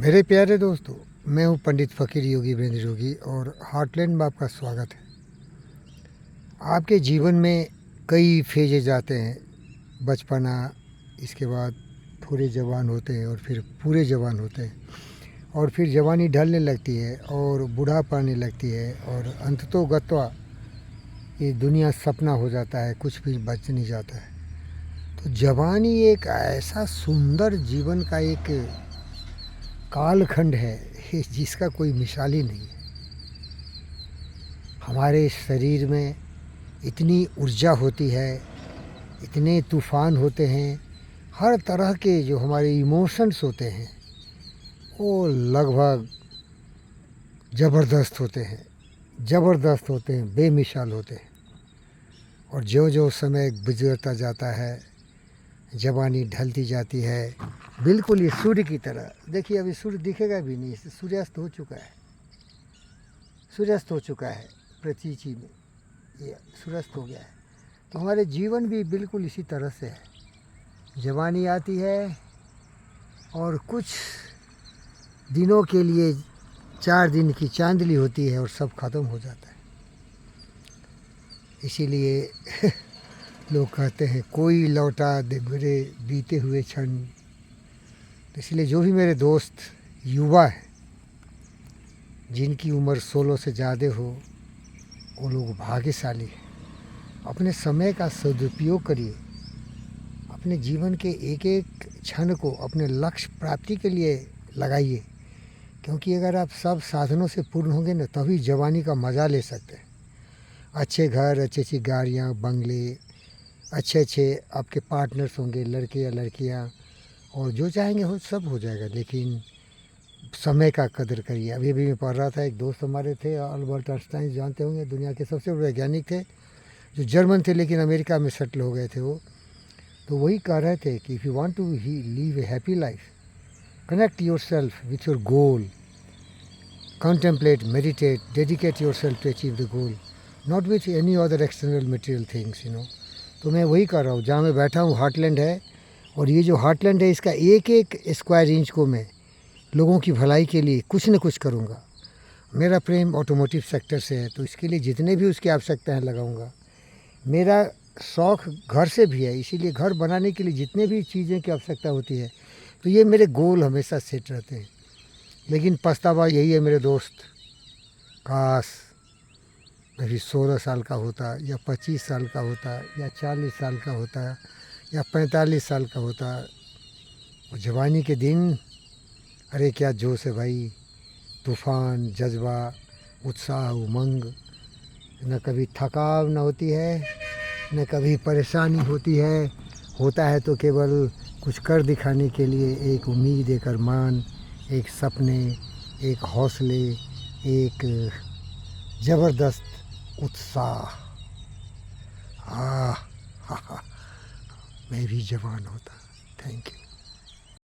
मेरे प्यारे दोस्तों, मैं हूं पंडित फ़कीर योगी वीरेंद्र योगी और हार्टलैंड में आपका स्वागत है। आपके जीवन में कई फेजेज आते हैं। बचपना, इसके बाद थोड़े जवान होते हैं और फिर पूरे जवान होते हैं और फिर जवानी ढलने लगती है और बुढ़ापा आने लगती है और अंततोगत्वा ये दुनिया सपना हो जाता है, कुछ भी बच नहीं जाता है। तो जवानी एक ऐसा सुंदर जीवन का एक कालखंड है जिसका कोई मिसाल ही नहीं है। हमारे शरीर में इतनी ऊर्जा होती है, इतने तूफ़ान होते हैं, हर तरह के जो हमारे इमोशंस होते हैं वो लगभग ज़बरदस्त होते हैं, बेमिसाल होते हैं। और जो जो समय गुजरता जाता है, जवानी ढलती जाती है, बिल्कुल ये सूर्य की तरह। देखिए अभी सूर्य दिखेगा भी नहीं, सूर्यास्त हो चुका है प्रतीचि में, ये सूर्यास्त हो गया है। तो हमारे जीवन भी बिल्कुल इसी तरह से है। जवानी आती है और कुछ दिनों के लिए 4 दिन की चांदनी होती है और सब खत्म हो जाता है। इसीलिए लोग कहते हैं कोई लौटा दे मेरे बीते हुए क्षण। तो इसलिए जो भी मेरे दोस्त युवा हैं, जिनकी उम्र 16 से ज़्यादा हो, वो लोग भाग्यशाली हैं। अपने समय का सदुपयोग करिए, अपने जीवन के एक एक क्षण को अपने लक्ष्य प्राप्ति के लिए लगाइए, क्योंकि अगर आप सब साधनों से पूर्ण होंगे ना, तभी जवानी का मज़ा ले सकते हैं। अच्छे घर, अच्छी अच्छी गाड़ियाँ, बंगले, अच्छे अच्छे आपके पार्टनर्स होंगे, लड़के या लड़कियाँ, और जो चाहेंगे वो सब हो जाएगा। लेकिन समय का कदर करिए। अभी मैं पढ़ रहा था, एक दोस्त हमारे थे, अल्बर्ट आइंस्टाइन, जानते होंगे, दुनिया के सबसे बड़े वैज्ञानिक थे, जो जर्मन थे लेकिन अमेरिका में सेटल हो गए थे वो। तो वही कह रहे थे कि if you want to live a happy life, connect yourself with your goal, contemplate, meditate, dedicate yourself to achieve the goal, not with any other external material things, you know। तो मैं वही कर रहा हूँ, जहाँ मैं बैठा हूँ हार्टलैंड है, और ये जो हार्टलैंड है इसका एक एक स्क्वायर इंच को मैं लोगों की भलाई के लिए कुछ न कुछ करूँगा। मेरा प्रेम ऑटोमोटिव सेक्टर से है, तो इसके लिए जितने भी उसकी आवश्यकता है लगाऊँगा। मेरा शौक़ घर से भी है, इसीलिए घर बनाने के लिए जितने भी चीज़ें की आवश्यकता होती है, तो ये मेरे गोल हमेशा सेट रहते हैं। लेकिन पछतावा यही है मेरे दोस्त, काश मैं भी 16 साल का होता, या 25 साल का होता, या 40 साल का होता, या 45 साल का होता। और जवानी के दिन, अरे क्या जोश है भाई, तूफ़ान, जज्बा, उत्साह, उमंग, न कभी थकाव न होती है, न कभी परेशानी होती है। होता है तो केवल कुछ कर दिखाने के लिए, एक उम्मीद, एक अरमान, एक सपने, एक हौसले, एक ज़बरदस्त उत्साह। हाँ, हाँ, हाँ, मैं भी जवान होता। Thank you.